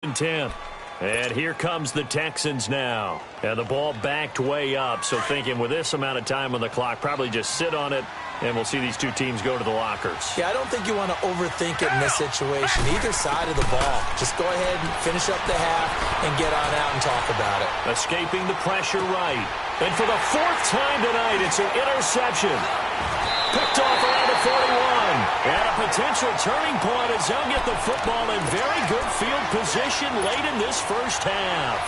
10. And here comes the Texans now. And the ball backed way up. So thinking with this amount of time on the clock, probably just sit on it, and we'll see these two teams go to the lockers. Yeah, I don't think you want to overthink it in this situation. Either side of the ball. Just go ahead and finish up the half and get on out and talk about it. Escaping the pressure right. And for the fourth time tonight, it's an interception. Picked off around the 41. And a potential turning point as they'll get the football in very good field position late in this first half.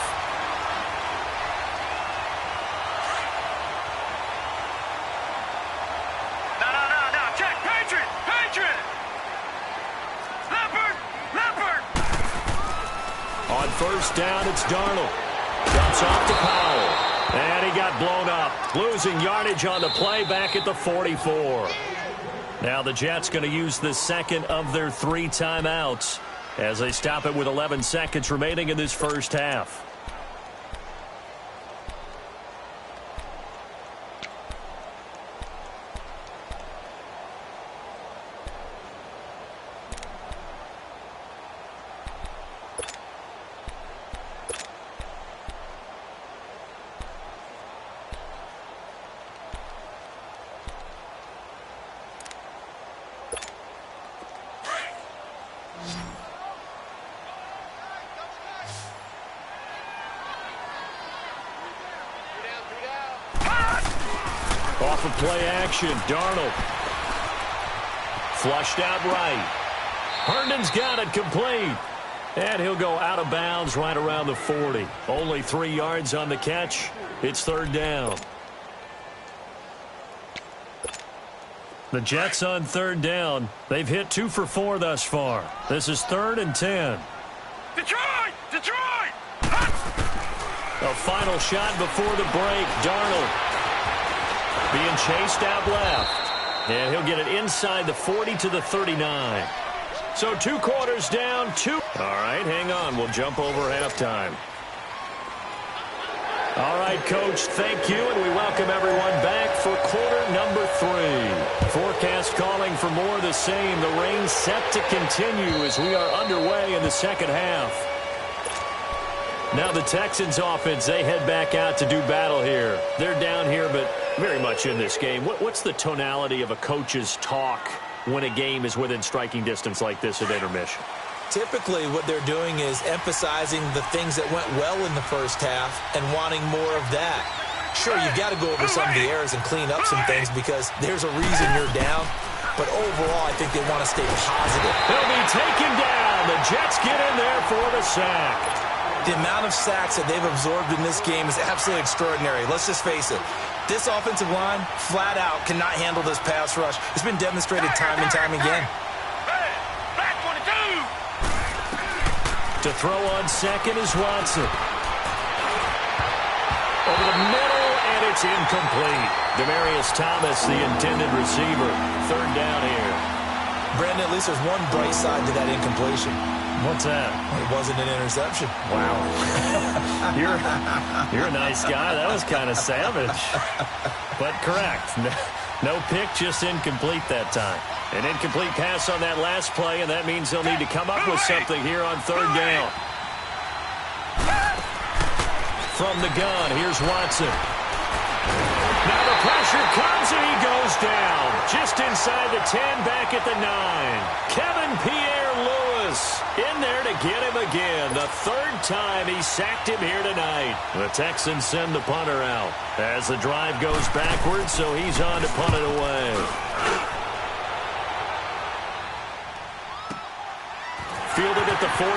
No. Check. Patriot. Leopard. On first down, it's Darnold. Jumps off to Powell. And he got blown up, losing yardage on the play back at the 44. Now the Jets going to use the second of their 3 timeouts as they stop it with 11 seconds remaining in this first half. Off of play action, Darnold. Flushed out right. Herndon's got it complete. And he'll go out of bounds right around the 40. Only 3 yards on the catch. It's third down. The Jets on third down. They've hit 2 for 4 thus far. This is 3rd and 10. Detroit! A final shot before the break. Darnold being chased out left. And he'll get it inside the 40 to the 39. So 2 quarters down, 2. All right, hang on. We'll jump over halftime. All right, Coach, thank you, and we welcome everyone back for quarter number 3. Forecast calling for more of the same. The rain set to continue as we are underway in the second half. Now the Texans offense, they head back out to do battle here. They're down here, but very much in this game. What's the tonality of a coach's talk when a game is within striking distance like this at intermission? Typically, what they're doing is emphasizing the things that went well in the first half and wanting more of that. Sure, you've got to go over some of the errors and clean up some things because there's a reason you're down. But overall, I think they want to stay positive. They'll be taken down. The Jets get in there for the sack. The amount of sacks that they've absorbed in this game is absolutely extraordinary. Let's just face it. This offensive line, flat out, cannot handle this pass rush. It's been demonstrated time and time again. To throw on second is Watson. Over the middle, and it's incomplete. Demaryius Thomas, the intended receiver. Third down here. Brandon, at least there's one bright side to that incompletion. What's that? It wasn't an interception. Wow. You're a nice guy. That was kind of savage. But correct. No pick, just incomplete that time. An incomplete pass on that last play, and that means they'll need to come up with something here on third down. From the gun, here's Watson. Now the pressure comes, and he goes down. Just inside the 10, back at the 9. Kevin Pierre-Louis in there to get him again. The third time he sacked him here tonight. The Texans send the punter out as the drive goes backwards, so he's on to punt it away. Fielded at the 43.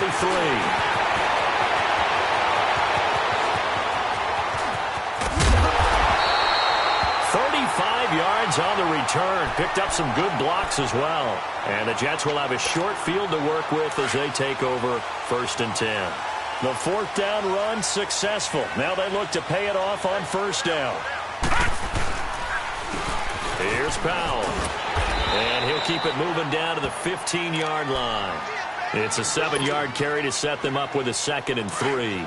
35 yards on the return. Picked up some good blocks as well. And the Jets will have a short field to work with as they take over 1st and 10. The 4th down run successful. Now they look to pay it off on 1st down. Here's Powell. And he'll keep it moving down to the 15-yard line. It's a 7-yard carry to set them up with a 2nd and 3.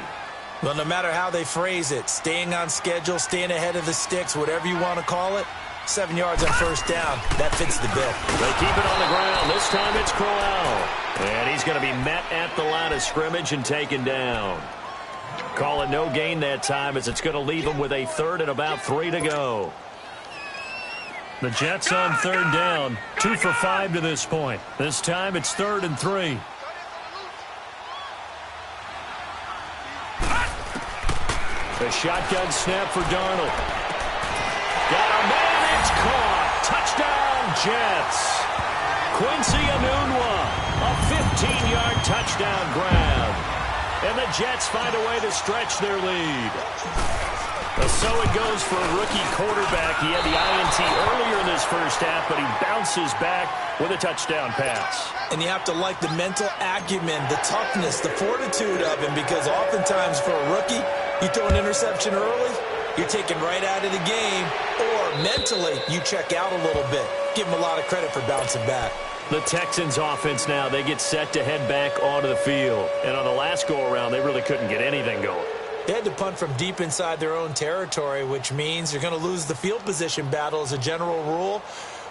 Well, no matter how they phrase it, staying on schedule, staying ahead of the sticks, whatever you want to call it, 7 yards on first down. That fits the bill. They keep it on the ground. This time it's Crowell. And he's going to be met at the line of scrimmage and taken down. Call it no gain that time as it's going to leave him with a third and about 3 to go. The Jets on third down. 2 for 5 to this point. This time it's 3rd and 3. The shotgun snap for Darnold. Got a man, it's caught. Touchdown, Jets. Quincy Enunwa, a 15-yard touchdown grab. And the Jets find a way to stretch their lead. So it goes for a rookie quarterback. He had the INT earlier in this first half, but he bounces back with a touchdown pass. And you have to like the mental acumen, the toughness, the fortitude of him, because oftentimes for a rookie, you throw an interception early, you're taken right out of the game, or mentally you check out a little bit. Give him a lot of credit for bouncing back. The Texans offense now, they get set to head back onto the field. And on the last go-around, they really couldn't get anything going. They had to punt from deep inside their own territory, which means you're going to lose the field position battle as a general rule.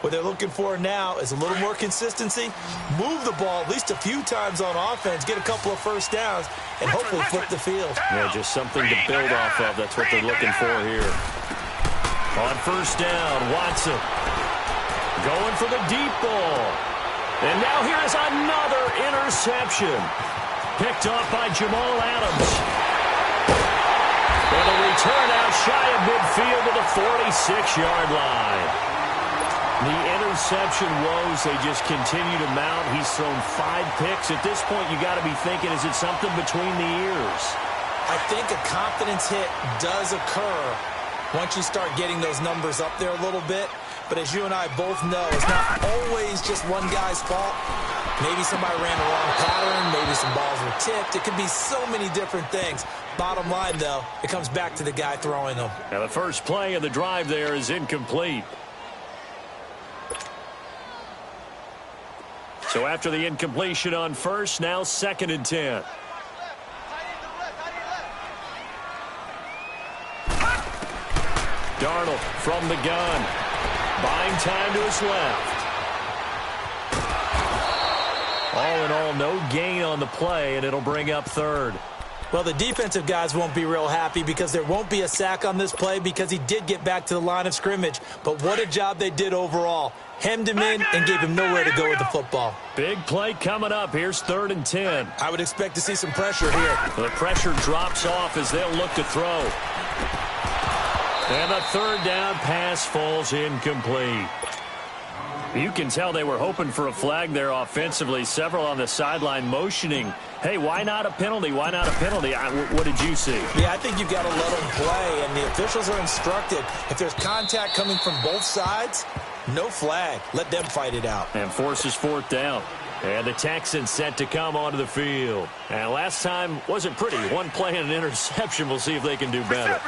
What they're looking for now is a little more consistency, move the ball at least a few times on offense, get a couple of first downs, and hopefully flip the field. Yeah, just something to build off of. That's what they're looking for here. On first down, Watson going for the deep ball. And now here's another interception. Picked off by Jamal Adams. And a return out shy of midfield to the 46-yard line. The interception woes, they just continue to mount. He's thrown 5 picks. At this point, you got to be thinking, is it something between the ears? I think a confidence hit does occur once you start getting those numbers up there a little bit. But as you and I both know, it's not always just one guy's fault. Maybe somebody ran the wrong pattern. Maybe some balls were tipped. It could be so many different things. Bottom line, though, it comes back to the guy throwing them. Now the first play of the drive there is incomplete. So after the incompletion on first, now 2nd and 10. Darnold from the gun. Buying time to his left. All in all, no gain on the play, and it'll bring up 3rd. Well, the defensive guys won't be real happy because there won't be a sack on this play because he did get back to the line of scrimmage. But what a job they did overall. Hemmed him in and gave him nowhere to go with the football. Big play coming up. Here's 3rd and 10. I would expect to see some pressure here. The pressure drops off as they'll look to throw. And the 3rd down pass falls incomplete. You can tell they were hoping for a flag there offensively. Several on the sideline motioning. Hey, why not a penalty? Why not a penalty? What did you see? Yeah, I think you've got to let them play, and the officials are instructed. If there's contact coming from both sides, no flag. Let them fight it out. And forces 4th down. And the Texans set to come onto the field. And last time wasn't pretty. One play and an interception. We'll see if they can do better.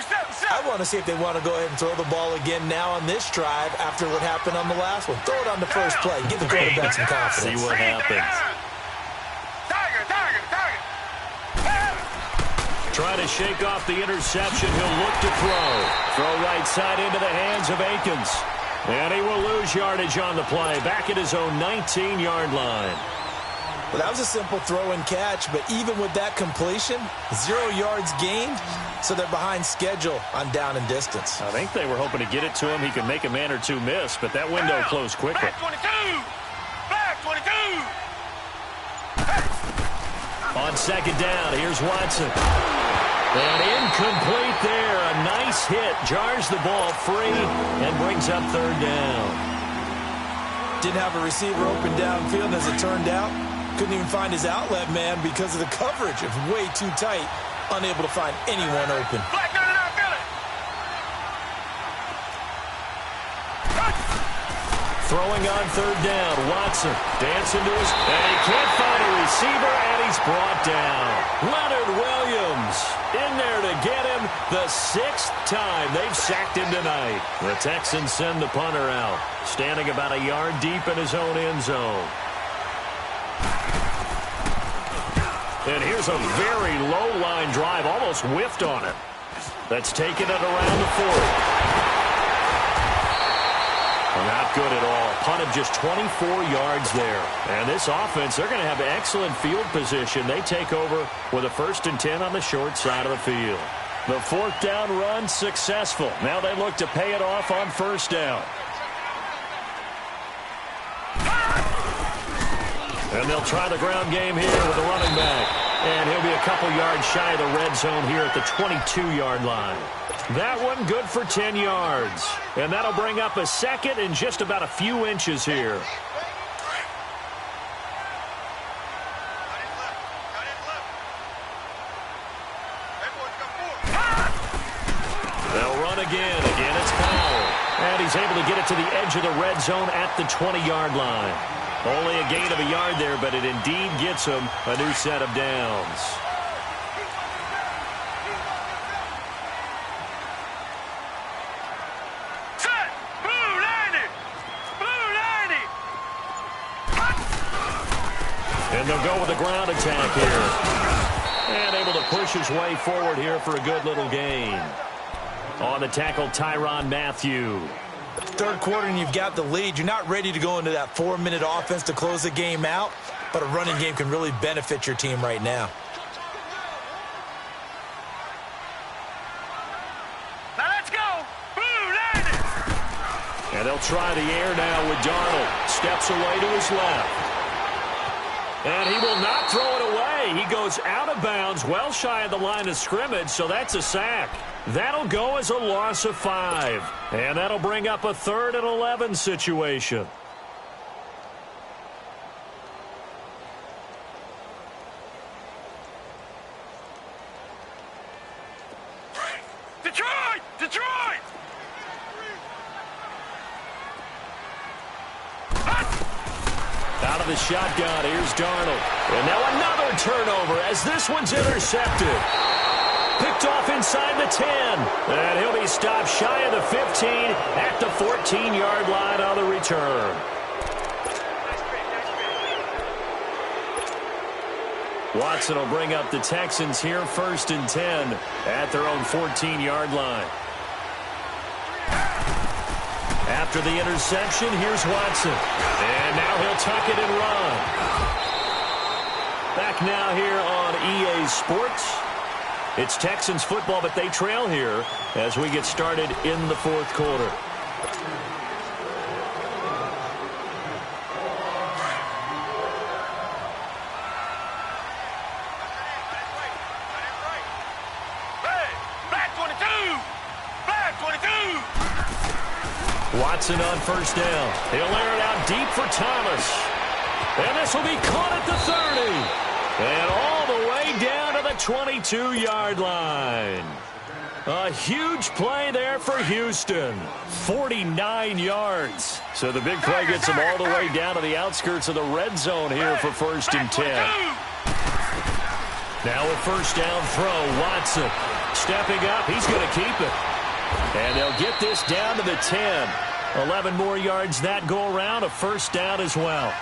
I want to see if they want to go ahead and throw the ball again now on this drive after what happened on the last one. Throw it on the first play. Give the quarterback some confidence. See what happens. Trying to shake off the interception. He'll look to throw. Throw right side into the hands of Akins. And he will lose yardage on the play. Back at his own 19-yard line. Well, that was a simple throw and catch, but even with that completion, 0 yards gained, so they're behind schedule on down and distance. I think they were hoping to get it to him. He could make a man or two miss, but that window closed quickly. Back 22! On 2nd down, here's Watson. And incomplete there. A nice hit. Jars the ball free and brings up 3rd down. Didn't have a receiver open downfield, as it turned out. Couldn't even find his outlet man because of the coverage. It was way too tight. Unable to find anyone open. Throwing on 3rd down. Watson dancing to his... And he can't find a receiver, and he's brought down. Leonard Williams in there to get him the 6th time they've sacked him tonight. The Texans send the punter out, standing about a yard deep in his own end zone. And here's a very low-line drive, almost whiffed on it. That's taken it around the 40. Not good at all. Punt of just 24 yards there. And this offense, they're going to have excellent field position. They take over with a 1st and 10 on the short side of the field. The 4th down run successful. Now they look to pay it off on 1st down. And they'll try the ground game here with the running back. And he'll be a couple yards shy of the red zone here at the 22-yard line. That one good for 10 yards. And that'll bring up a 2nd and just about a few inches here. They'll run again. Again, it's Powell. And he's able to get it to the edge of the red zone at the 20-yard line. Only a gain of a yard there, but it indeed gets him a new set of downs. Set! Blue 90! Blue 90! And they'll go with a ground attack here. And able to push his way forward here for a good little gain. On the tackle, Tyrann Mathieu. 3rd quarter and you've got the lead. You're not ready to go into that 4-minute offense to close the game out, but a running game can really benefit your team right now. Now let's go! Blue 90! And they'll try the air now with Darnold. Steps away to his left. And he will not throw it away. He goes out of bounds, well shy of the line of scrimmage, so that's a sack. That'll go as a loss of 5. And that'll bring up a 3rd and 11 situation. Detroit! Detroit! Out of the shotgun, here's Darnold. And now another turnover as this one's intercepted. Picked off inside the 10. And he'll be stopped shy of the 15 at the 14-yard line on the return. Watson will bring up the Texans here 1st and 10 at their own 14-yard line. After the interception, here's Watson. And now he'll tuck it and run. Back now here on EA Sports. It's Texans football, but they trail here as we get started in the 4th quarter. Black 22! Black 22! Watson on 1st down. He'll air it out deep for Thomas. And this will be caught at the 30. And all the way down to the 22-yard line. A huge play there for Houston. 49 yards. So the big play gets him all the way down to the outskirts of the red zone here for 1st and 10. Now a 1st down throw, Watson. Stepping up, he's going to keep it. And they'll get this down to the 10. 11 more yards that go around, a 1st down as well.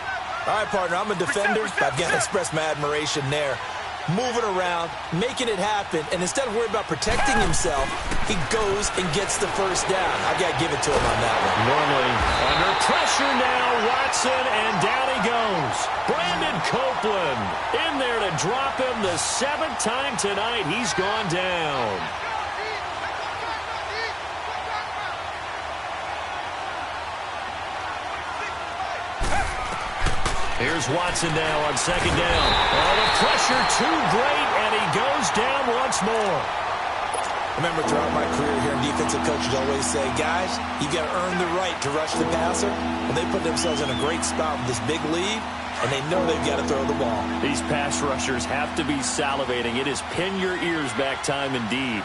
All right, partner, I'm a defender. I've got to express my admiration there. Moving around, making it happen, and instead of worrying about protecting himself, he goes and gets the 1st down. I've got to give it to him on that one. Normally under pressure now, Watson, and down he goes. Brandon Copeland in there to drop him the 7th time tonight. He's gone down. Here's Watson now on 2nd down. Oh, the pressure too great, and he goes down once more. I remember throughout my career here, defensive coaches always say, guys, you got to earn the right to rush the passer. Well, they put themselves in a great spot with this big lead, and they know they've got to throw the ball. These pass rushers have to be salivating. It is pin your ears back time indeed.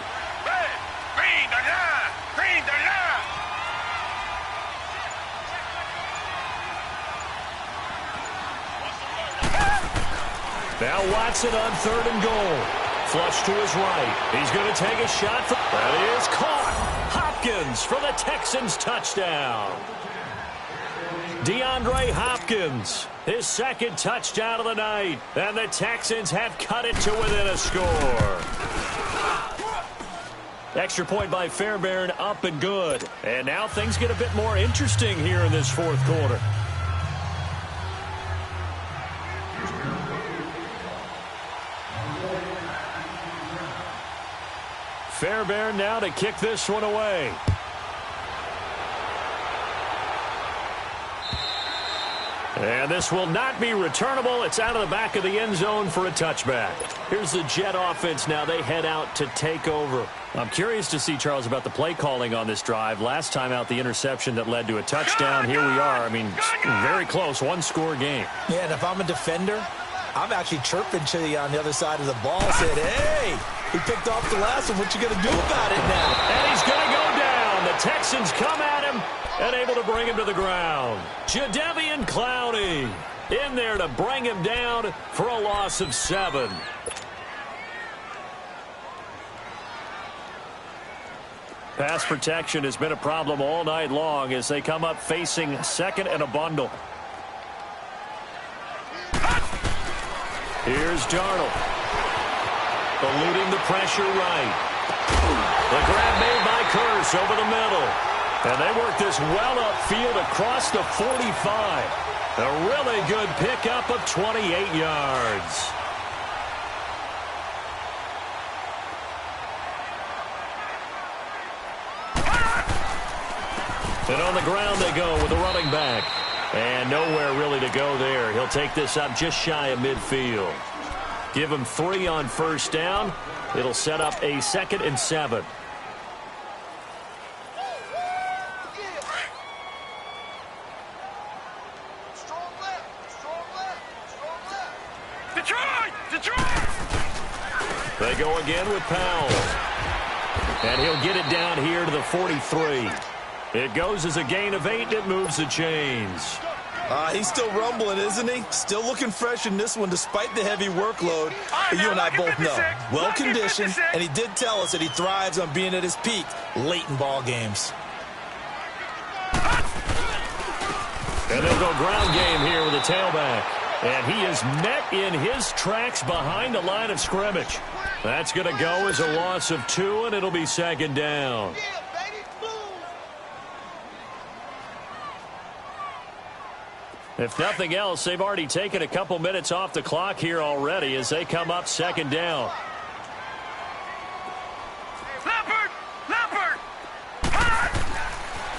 Green the line! Green the line! Now Watson on 3rd and goal. Flush to his right. He's going to take a shot. That is caught. Hopkins for the Texans touchdown. DeAndre Hopkins, his 2nd touchdown of the night. And the Texans have cut it to within a score. Extra point by Fairbairn, up and good. And now things get a bit more interesting here in this fourth quarter. Fairbairn now to kick this one away. And this will not be returnable. It's out of the back of the end zone for a touchback. Here's the Jet offense now. They head out to take over. I'm curious to see, Charles, about the play calling on this drive. Last time out, the interception that led to a touchdown. Here we are. I mean, very close, one-score game. Yeah, and if I'm a defender, I'm actually chirping to you on the other side of the ball, said, hey, we picked off the last one. What you going to do about it now? And he's going to go down. The Texans come at him and able to bring him to the ground. Jadeveon Clowney in there to bring him down for a loss of 7. Pass protection has been a problem all night long as they come up facing second and a bundle. Here's Darnold. Eluding the pressure right. The grab made by Curse over the middle. And they work this well upfield across the 45. A really good pickup of 28 yards. And on the ground they go with the running back. And nowhere really to go there. He'll take this up just shy of midfield. Give him 3 on first down. It'll set up a 2nd and 7. They go again with Powell. And he'll get it down here to the 43. It goes as a gain of 8. It moves the chains. He's still rumbling, isn't he? Still looking fresh in this one despite the heavy workload. But you and I both know, well-conditioned, and he did tell us that he thrives on being at his peak late in ball games. And they'll go ground game here with a tailback. And he is met in his tracks behind the line of scrimmage. That's going to go as a loss of 2, and it'll be 2nd down. If nothing else, they've already taken a couple minutes off the clock here already as they come up 2nd down.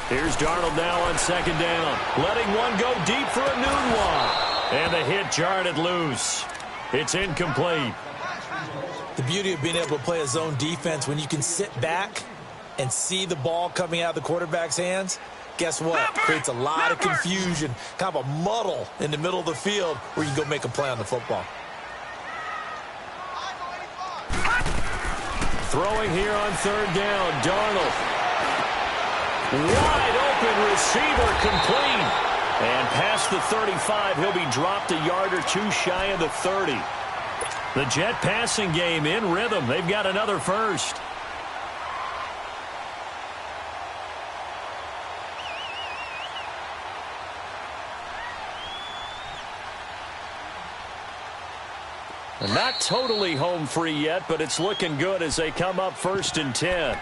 Here's Darnold now on 2nd down. Letting one go deep for a noon one. And the hit jarred it loose. It's incomplete. The beauty of being able to play a zone defense when you can sit back and see the ball coming out of the quarterback's hands, guess what? Creates a lot of confusion, kind of a muddle in the middle of the field where you can go make a play on the football. Throwing here on 3rd down, Darnold. Wide open receiver, complete. And past the 35, he'll be dropped a yard or 2 shy of the 30. The Jet passing game in rhythm. They've got another first. Not totally home free yet, but it's looking good as they come up 1st and 10.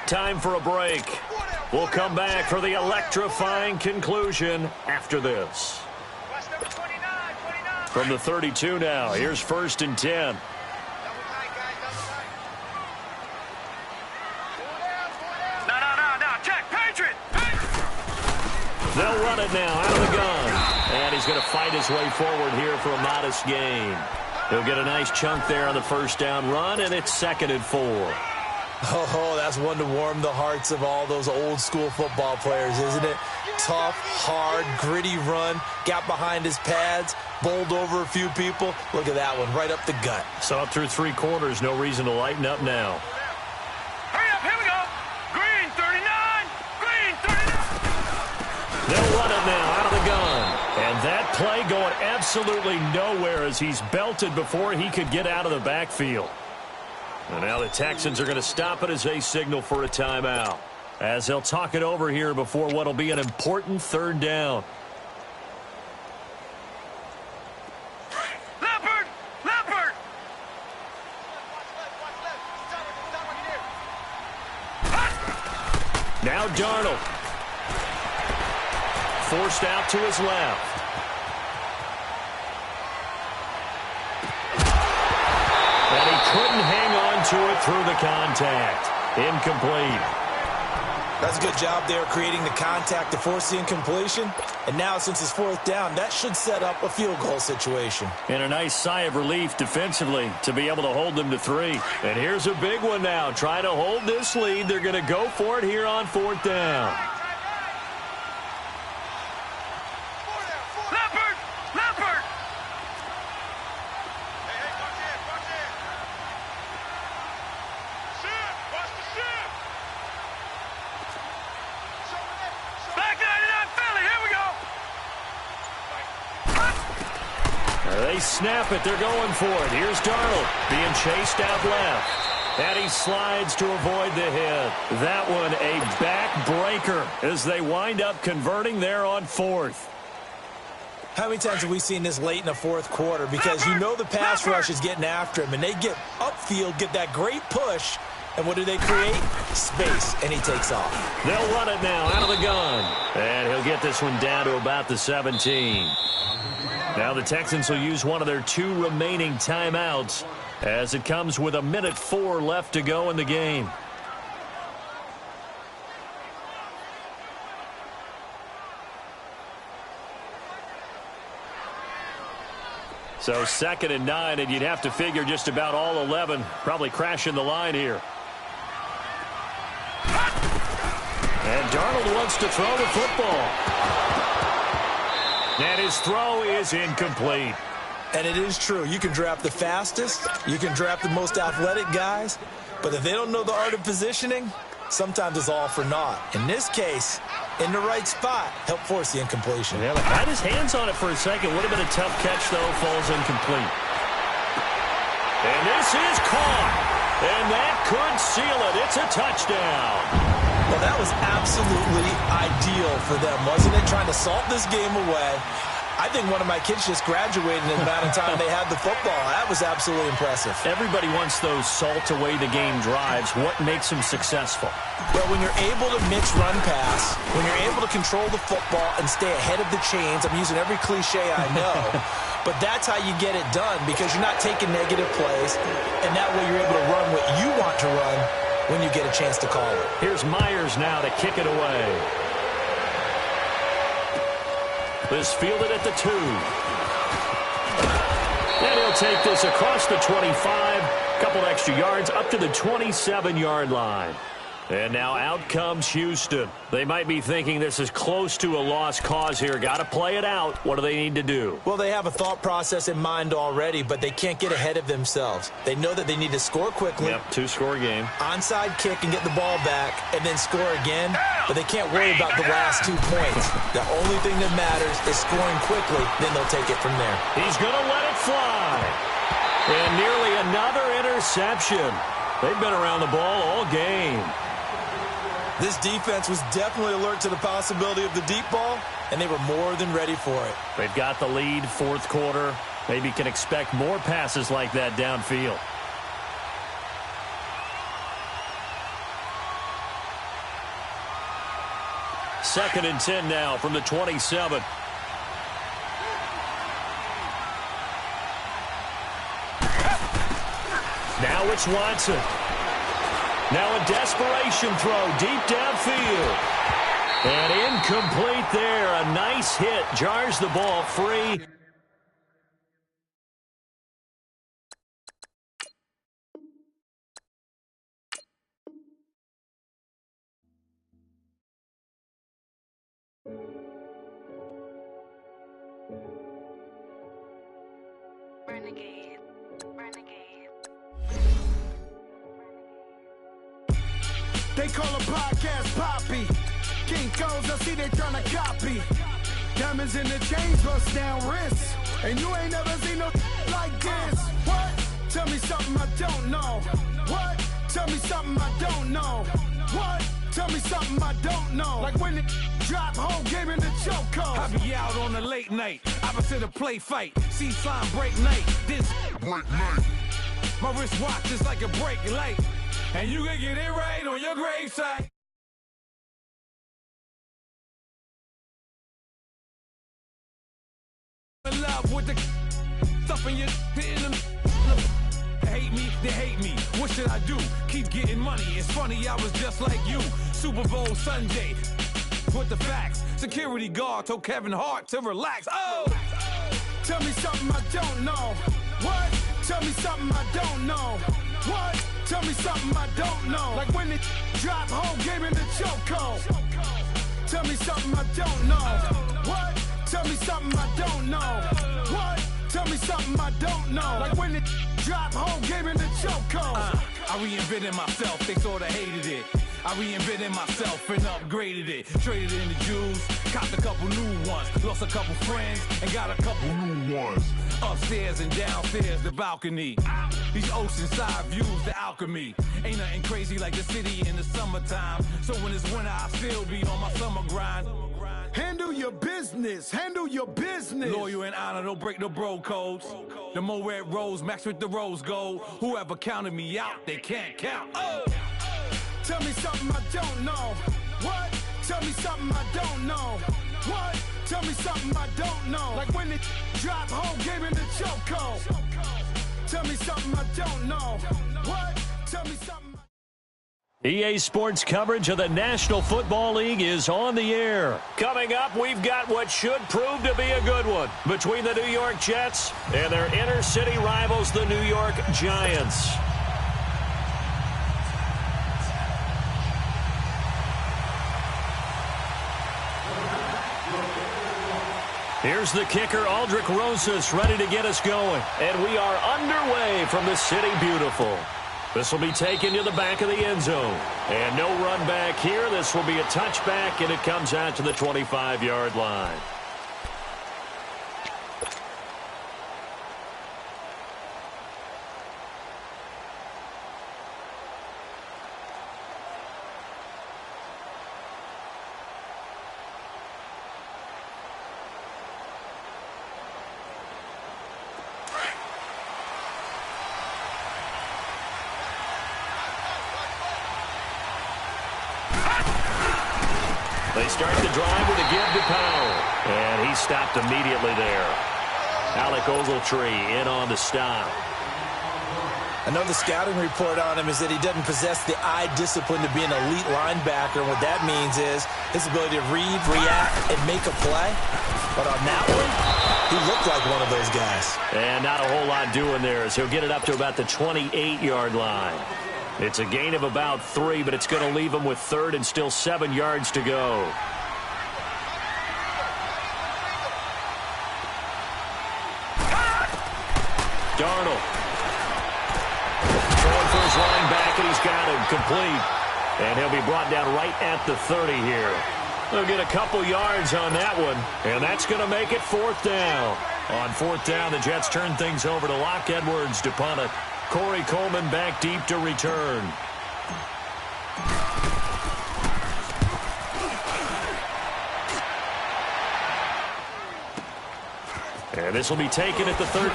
Time for a break. We'll come back for the electrifying conclusion after this. From the 32 now, here's 1st and 10. They'll run it now out of the gun. And he's going to fight his way forward here for a modest gain. He'll get a nice chunk there on the 1st down run, and it's 2nd and 4. Oh, that's one to warm the hearts of all those old-school football players, isn't it? Tough, hard, gritty run, got behind his pads, bowled over a few people. Look at that one, right up the gut. So up through 3 quarters, no reason to lighten up now. Hurry up, here we go. Green 39, green 39. They'll run it now out of the gun. And that play going absolutely nowhere as he's belted before he could get out of the backfield. And now the Texans are going to stop it as they signal for a timeout, as they'll talk it over here before what will be an important 3rd down. Now Darnold. Forced out to his left. And he couldn't hang on to it through the contact. Incomplete. That's a good job there creating the contact to force the incompletion. And now since it's fourth down, that should set up a field goal situation. And a nice sigh of relief defensively to be able to hold them to 3. And here's a big one now. Trying to hold this lead. They're going to go for it here on fourth down. They snap it. They're going for it. Here's Darnold being chased out left. And he slides to avoid the hit. That one a backbreaker as they wind up converting there on fourth. How many times have we seen this late in the fourth quarter? Because you know the pass rush is getting after him, and they get upfield, get that great push, and what do they create? Space, and he takes off. They'll run it now out of the gun. And he'll get this one down to about the 17. Now the Texans will use one of their 2 remaining timeouts as it comes with 1:04 left to go in the game. So 2nd and 9, and you'd have to figure just about all 11 probably crashing the line here. And Darnold wants to throw the football. And his throw is incomplete. And it is true. You can draft the fastest. You can draft the most athletic guys. But if they don't know the art of positioning, sometimes it's all for naught. In this case, in the right spot, help force the incompletion. Yeah, had his hands on it for a second. Would have been a tough catch, though. Falls incomplete. And this is caught. And that could seal it. It's a touchdown. Well, that was absolutely ideal for them, wasn't it? Trying to salt this game away. I think one of my kids just graduated in the amount of time they had the football. That was absolutely impressive. Everybody wants those salt-away-the-game drives. What makes them successful? Well, when you're able to mix run pass, when you're able to control the football and stay ahead of the chains, I'm using every cliche I know, but that's how you get it done because you're not taking negative plays, and that way you're able to run what you want to run when you get a chance to call it. Here's Myers now to kick it away. This fielded at the 2. And he'll take this across the 25. Couple extra yards up to the 27-yard line. And now out comes Houston. They might be thinking this is close to a lost cause here. Got to play it out. What do they need to do? Well, they have a thought process in mind already, but they can't get ahead of themselves. They know that they need to score quickly. Yep, 2-score game. Onside kick and get the ball back and then score again, but they can't worry about the last 2 points. The only thing that matters is scoring quickly, then they'll take it from there. He's going to let it fly. And nearly another interception. They've been around the ball all game. This defense was definitely alert to the possibility of the deep ball, and they were more than ready for it. They've got the lead, fourth quarter. Maybe can expect more passes like that downfield. Second and 10 now from the 27. Now it's Watson. Now a desperation throw deep downfield. And incomplete there. A nice hit. Jars the ball free. Renegade. They call a podcast Poppy. Kinkos, I see they tryna copy. Diamonds in the chains, bust down wrists. And you ain't never seen no like this. What? Tell me something I don't know. What? Tell me something I don't know. What? Tell me something I don't know. Like when it drop, whole game in the chokehold. I be out on a late night, opposite a play fight. See slime break night, this break night. My wristwatch is like a brake light. And you can get it right on your gravesite. job with the stuffing your in them. Hate me, they hate me. What should I do? Keep getting money. It's funny, I was just like you. Super Bowl Sunday. With the facts. Security guard told Kevin Hart to relax. Oh! Tell me something I don't know. What? Tell me something I don't know. What? Tell me something I don't know. Like when it drop home, game in the chokehold. Tell me something I don't know. What? Tell me something I don't know. What? Tell me something I don't know. Like when it drop home, game in the chokehold. I reinvented myself, they sorta hated it. I reinvented myself and upgraded it. Traded in the Jews, copped a couple new ones. Lost a couple friends and got a couple new ones. Upstairs and downstairs, the balcony. These oceanside views, the alchemy. Ain't nothing crazy like the city in the summertime. So when it's winter, I still be on my summer grind. Handle your business, handle your business. Loyal and honor, don't break the bro codes. The more red rose, max with the rose gold. Whoever counted me out, they can't count. Oh! Tell me something I don't know. What? Tell me something I don't know. What? Tell me something I don't know. Like when it drop home, game in the chokehold. Tell me something I don't know. What? Tell me something. EA Sports coverage of the National Football League is on the air. Coming up, we've got what should prove to be a good one between the New York Jets and their inner-city rivals, the New York Giants. Here's the kicker, Aldrich Rosas, ready to get us going. And we are underway from the City Beautiful. This will be taken to the back of the end zone. And no run back here. This will be a touchback, and it comes out to the 25-yard line. They start the drive with a give to Powell. And he stopped immediately there. Alec Ogletree in on the stop. I know the scouting report on him is that he doesn't possess the eye discipline to be an elite linebacker. And what that means is his ability to read, react, and make a play. But on that one, he looked like one of those guys. And not a whole lot doing there as he'll get it up to about the 28-yard line. It's a gain of about 3, but it's going to leave him with 3rd and still 7 yards to go. Darnold. Throwing for his line back, and he's got him complete. And he'll be brought down right at the 30 here. They'll get a couple yards on that one, and that's going to make it 4th down. On 4th down, the Jets turn things over to Locke Edwards to punt it. Corey Coleman back deep to return. And this will be taken at the 13.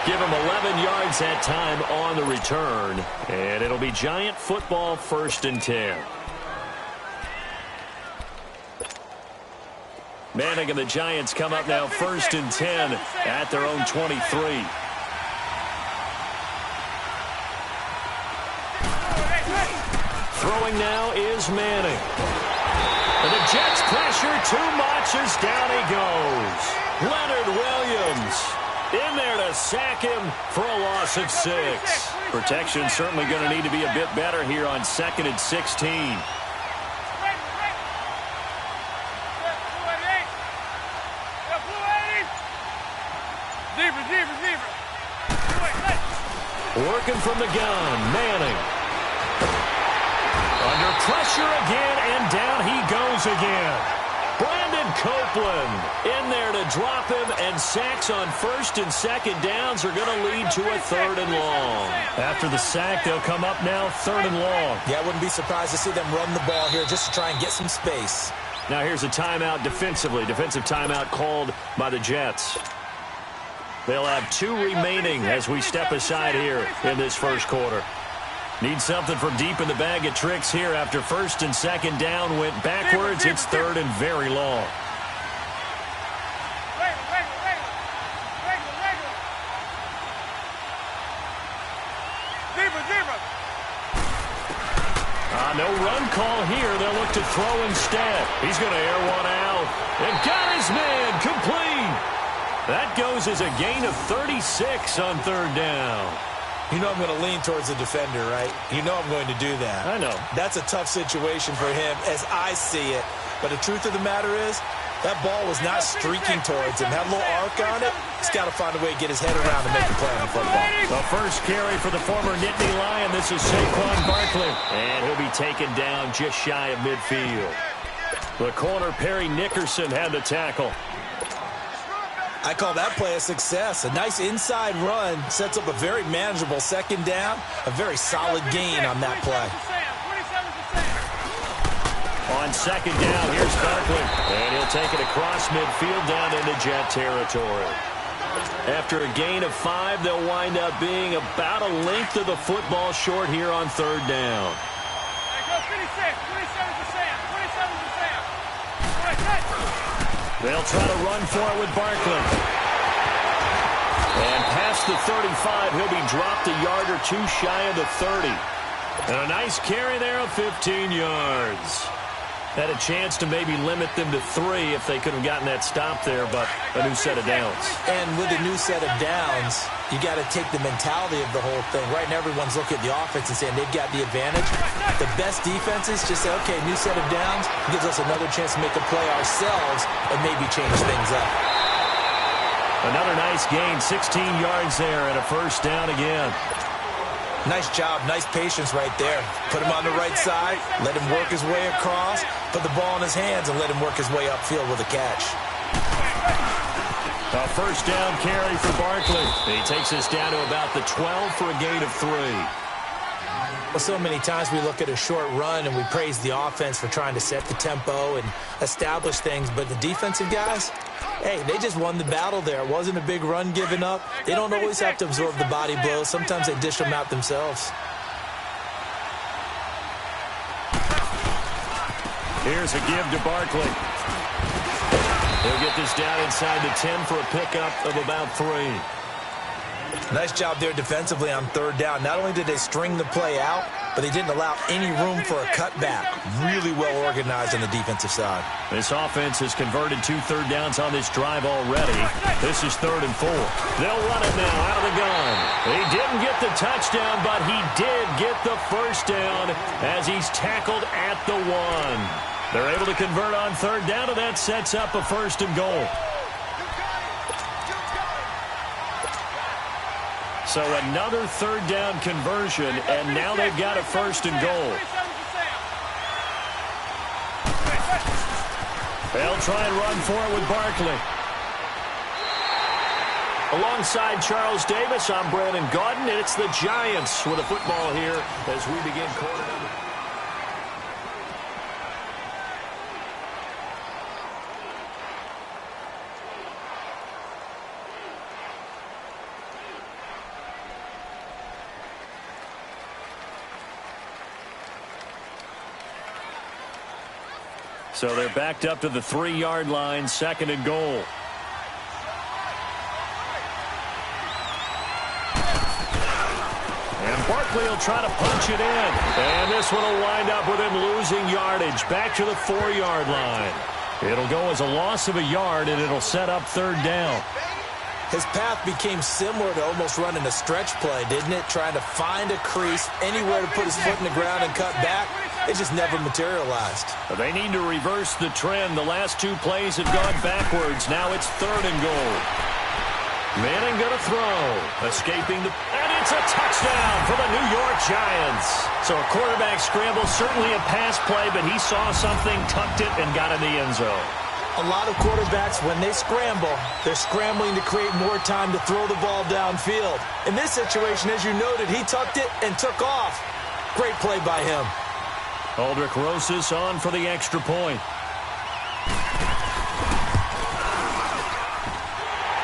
Give him 11 yards that time on the return. And it'll be Giant football, 1st and 10. Manning and the Giants come up now 1st and 10 at their own 23. Throwing now is Manning. And the Jets pressure too much as down he goes. Leonard Williams in there to sack him for a loss of 6. Protection certainly going to need to be a bit better here on 2nd and 16. Working from the gun, Manning. Under pressure again, and down he goes again. Brandon Copeland in there to drop him, and sacks on 1st and 2nd downs are going to lead to a 3rd and long. After the sack, they'll come up now 3rd and long. Yeah, I wouldn't be surprised to see them run the ball here just to try and get some space. Now here's a timeout defensively. Defensive timeout called by the Jets. They'll have 2 remaining as we step aside here in this first quarter. Need something from deep in the bag of tricks here after 1st and 2nd down went backwards. It's 3rd and very long. No run call here. They'll look to throw instead. He's going to air one out. And got his man complete. That goes as a gain of 36 on third down. You know I'm going to lean towards the defender, right? You know I'm going to do that. I know. That's a tough situation for him as I see it. But the truth of the matter is, that ball was not streaking towards him. Had a little arc on it. He's got to find a way to get his head around and make a play on the football. The first carry for the former Nittany Lion. This is Saquon Barkley. And he'll be taken down just shy of midfield. The corner, Perry Nickerson, had the tackle. I call that play a success. A nice inside run sets up a very manageable second down. A very solid gain on that play. On second down, here's Barkley. And he'll take it across midfield down into Jet territory. After a gain of 5, they'll wind up being about a length of the football short here on third down. They'll try to run for it with Barkley. And past the 35, he'll be dropped a yard or two shy of the 30. And a nice carry there of 15 yards. Had a chance to maybe limit them to 3 if they could have gotten that stop there, but a new set of downs. And with a new set of downs, you got to take the mentality of the whole thing. Right now, everyone's looking at the offense and saying they've got the advantage. The best defenses just say, okay, new set of downs gives us another chance to make a play ourselves and maybe change things up. Another nice gain, 16 yards there, and a first down again. Nice job, nice patience right there. Put him on the right side, let him work his way across, put the ball in his hands, and let him work his way upfield with a catch. A first down carry for Barkley. He takes us down to about the 12 for a gain of 3. Well, so many times we look at a short run and we praise the offense for trying to set the tempo and establish things, but the defensive guys, hey, they just won the battle there. It wasn't a big run given up. They don't always have to absorb the body blows. Sometimes they dish them out themselves. Here's a give to Barkley. He'll get this down inside the 10 for a pickup of about 3. Nice job there defensively on third down. Not only did they string the play out, but they didn't allow any room for a cutback. Really well organized on the defensive side. This offense has converted 2 third downs on this drive already. This is 3rd and 4. They'll run it now out of the gun. He didn't get the touchdown, but he did get the first down as he's tackled at the 1. They're able to convert on third down, and that sets up a 1st and goal. So another third down conversion, and now they've got a 1st and goal. They'll try and run for it with Barkley. Alongside Charles Davis, I'm Brandon Gaudin, and it's the Giants with a football here as we begin quarter number. So they're backed up to the 3-yard line, 2nd and goal. And Barkley will try to punch it in. And this one will wind up with him losing yardage back to the 4-yard line. It'll go as a loss of a yard, and it'll set up 3rd down. His path became similar to almost running a stretch play, didn't it? Trying to find a crease, anywhere to put his foot in the ground and cut back. It just never materialized. They need to reverse the trend. The last 2 plays have gone backwards. Now it's 3rd and goal. Manning going to throw. Escaping the... And it's a touchdown for the New York Giants. So a quarterback scramble, certainly a pass play, but he saw something, tucked it, and got in the end zone. A lot of quarterbacks, when they scramble, they're scrambling to create more time to throw the ball downfield. In this situation, as you noted, he tucked it and took off. Great play by him. Aldrich Rosas on for the extra point.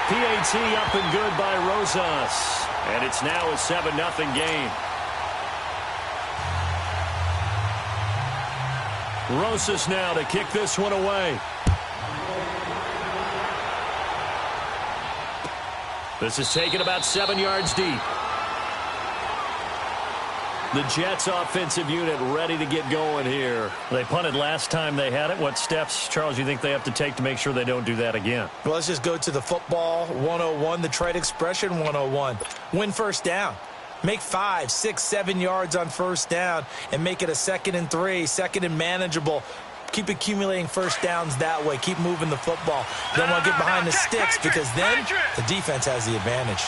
PAT up and good by Rosas. And it's now a 7-0 game. Rosas now to kick this one away. This is taken about 7 yards deep. The Jets offensive unit ready to get going here. They punted last time they had it. What steps, Charles, you think they have to take to make sure they don't do that again? Well, let's just go to the football 101, the trade expression 101. Win first down. Make 5, 6, 7 yards on first down and make it a 2nd and 3, 2nd and manageable. Keep accumulating first downs that way. Keep moving the football. You don't want to get behind the sticks because then the defense has the advantage.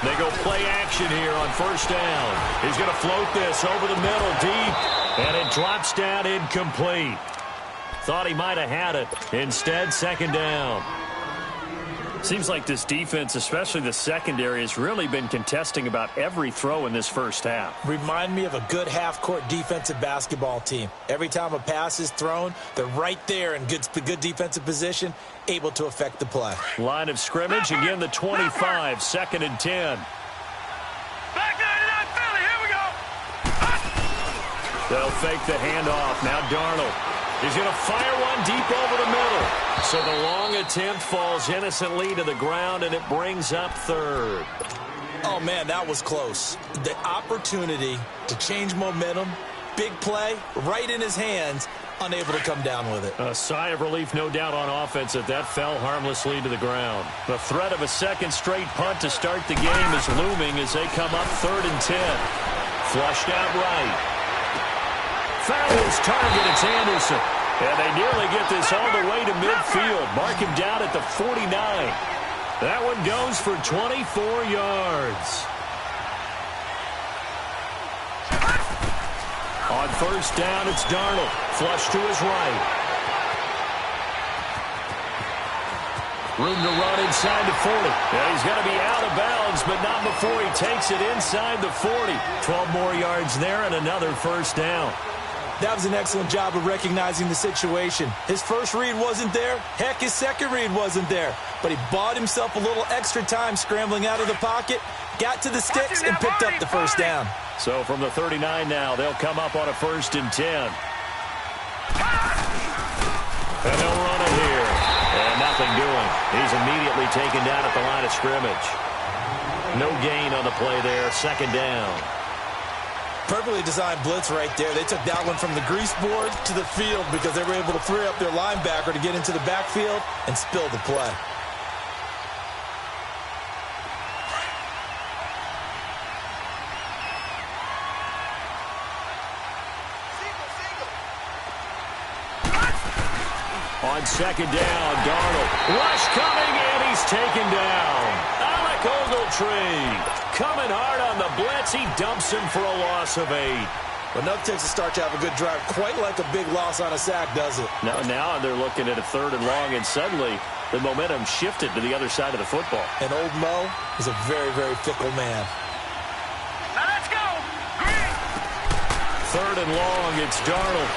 They go play action here on first down. He's going to float this over the middle deep, and it drops down incomplete. Thought he might have had it. Instead, 2nd down. Seems like this defense, especially the secondary, has really been contesting about every throw in this first half. Remind me of a good half-court defensive basketball team. Every time a pass is thrown, they're right there in good defensive position, able to affect the play. Line of scrimmage, again the 25, 2nd and 10. Back 99 Philly, here we go. They'll fake the handoff. Now Darnold. He's going to fire one deep over the middle. So the long attempt falls innocently to the ground, and it brings up 3rd. Oh, man, that was close. The opportunity to change momentum, big play, right in his hands, unable to come down with it. A sigh of relief, no doubt, on offense that fell harmlessly to the ground. The threat of a 2nd straight punt to start the game is looming as they come up 3rd and 10. Flushed out right. Found his target, it's Anderson. And they nearly get this all the way to midfield. Mark him down at the 49. That one goes for 24 yards. On first down, it's Darnold. Flush to his right. Room to run inside the 40. And he's going to be out of bounds, but not before he takes it inside the 40. 12 more yards there and another first down. That was an excellent job of recognizing the situation. His first read wasn't there. Heck, his second read wasn't there. But he bought himself a little extra time scrambling out of the pocket, got to the sticks, and picked up the first down. So from the 39 now, they'll come up on a 1st and 10. And they'll run it here. And nothing doing. He's immediately taken down at the line of scrimmage. No gain on the play there. 2nd down. Perfectly designed blitz right there. They took that one from the grease board to the field because they were able to free up their linebacker to get into the backfield and spill the play. On 2nd down, Darnold. Rush coming, and he's taken down. Alec Ogletree coming hard on the blitz. He dumps him for a loss of 8. Enough takes a start to have a good drive. Quite like a big loss on a sack, does it? Now they're looking at a 3rd and long, and suddenly the momentum shifted to the other side of the football. And old Mo is a very, very fickle man. Now let's go. Green. 3rd and long, it's Darnold.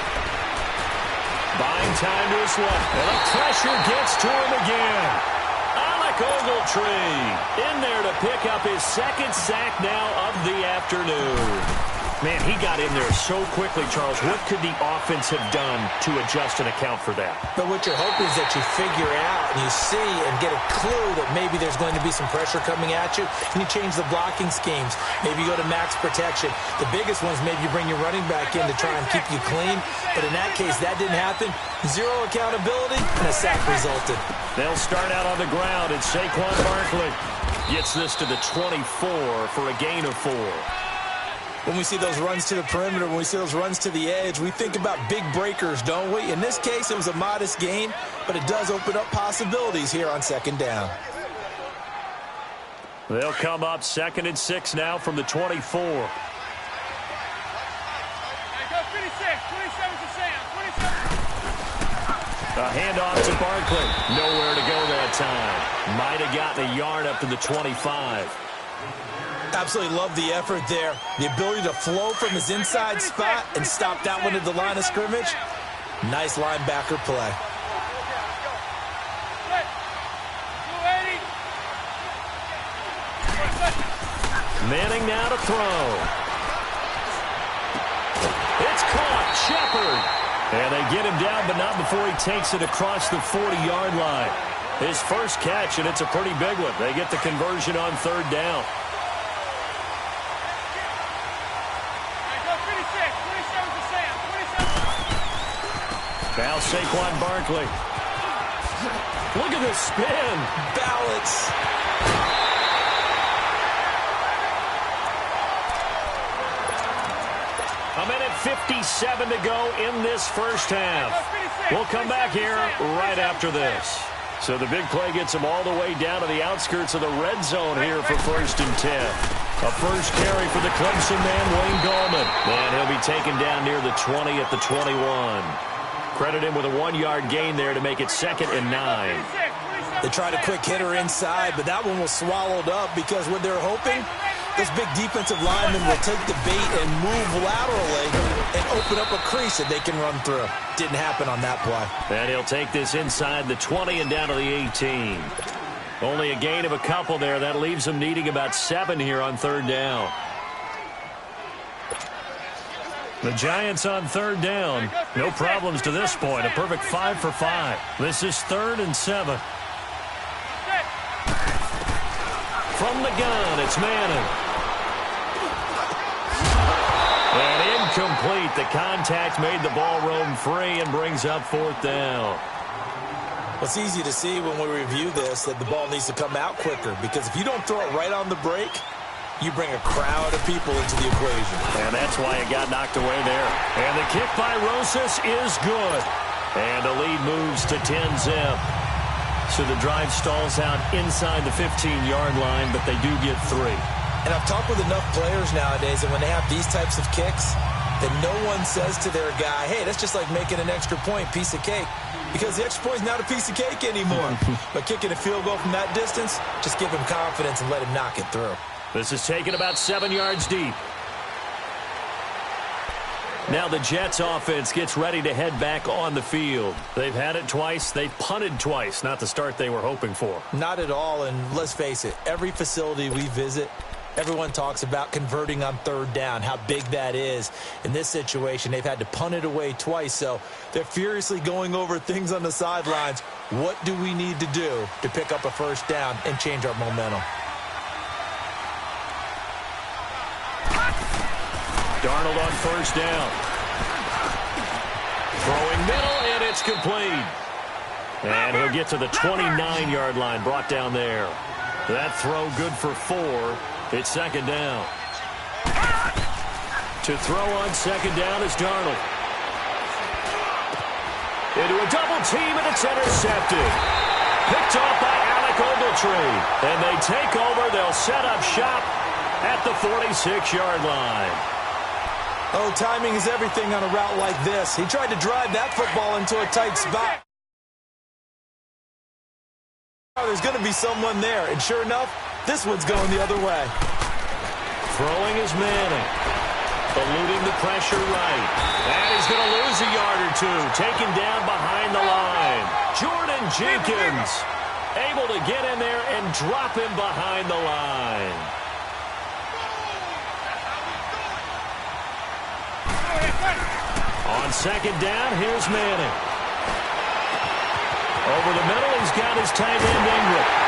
Buying time to his left. And the pressure gets to him again. Alec Ogletree in there to pick up his 2nd sack now of the afternoon. Man, he got in there so quickly, Charles. What could the offense have done to adjust and account for that? But what you're hoping is that you figure out and you see and get a clue that maybe there's going to be some pressure coming at you, and you change the blocking schemes. Maybe you go to max protection. The biggest one's maybe you bring your running back in to try and keep you clean. But in that case, that didn't happen. Zero accountability, and a sack resulted. They'll start out on the ground, and Saquon Barkley gets this to the 24 for a gain of 4. When we see those runs to the perimeter, when we see those runs to the edge, we think about big breakers, don't we? In this case, it was a modest gain, but it does open up possibilities here on 2nd down. They'll come up 2nd and 6 now from the 24. Hey, go 26. 27 to Sam. 27. A handoff to Barkley. Nowhere to go that time. Might have gotten a yard up to the 25. Absolutely love the effort there. The ability to flow from his inside spot and stop that one at the line of scrimmage. Nice linebacker play. Manning now to throw. It's caught. Shepard. And they get him down, but not before he takes it across the 40-yard line. His first catch, and it's a pretty big one. They get the conversion on 3rd down. Now Saquon Barkley. Look at this spin. Balance. A minute 57 to go in this first half. We'll come back here right after this. So the big play gets him all the way down to the outskirts of the red zone here for 1st and 10. A first carry for the Clemson man, Wayne Gallman. And he'll be taken down near the 20 at the 21. Credit him with a 1-yard gain there to make it 2nd and 9. They tried a quick hitter inside, but that one was swallowed up because what they're hoping, this big defensive lineman will take the bait and move laterally and open up a crease that they can run through. Didn't happen on that play. And he'll take this inside the 20 and down to the 18. Only a gain of a couple there. That leaves them needing about 7 here on 3rd down. The Giants on 3rd down. No problems to this point. A perfect 5 for 5. This is 3rd and 7. From the gun, it's Manning. And incomplete. The contact made the ball roam free and brings up 4th down. Well, it's easy to see when we review this that the ball needs to come out quicker, because if you don't throw it right on the break, you bring a crowd of people into the equation. And that's why it got knocked away there. And the kick by Rosas is good. And the lead moves to 10-zip. So the drive stalls out inside the 15-yard line, but they do get 3. And I've talked with enough players nowadays that when they have these types of kicks, that no one says to their guy, hey, that's just like making an extra point, piece of cake. Because the extra point is not a piece of cake anymore. But kicking a field goal from that distance, just give him confidence and let him knock it through. This is taken about 7 yards deep. Now the Jets offense gets ready to head back on the field. They've had it twice. They've punted twice. Not the start they were hoping for. Not at all, and let's face it, every facility we visit, everyone talks about converting on 3rd down, how big that is. In this situation, they've had to punt it away twice, so they're furiously going over things on the sidelines. What do we need to do to pick up a 1st down and change our momentum? Darnold on 1st down. Throwing middle, and it's complete. And he'll get to the 29-yard line, brought down there. That throw good for 4. It's 2nd down. To throw on 2nd down is Darnold. Into a double team, and it's intercepted. Picked off by Alec Ogletree. And they take over. They'll set up shop at the 46-yard line. Oh, timing is everything on a route like this. He tried to drive that football into a tight spot. There's going to be someone there, and sure enough, this one's going the other way. Throwing is Manning. Eluding the pressure right. And he's going to lose a yard or 2. Taken down behind the line. Jordan Jenkins able to get in there and drop him behind the line. On 2nd down, here's Manning. Over the middle, he's got his tight end Ingram.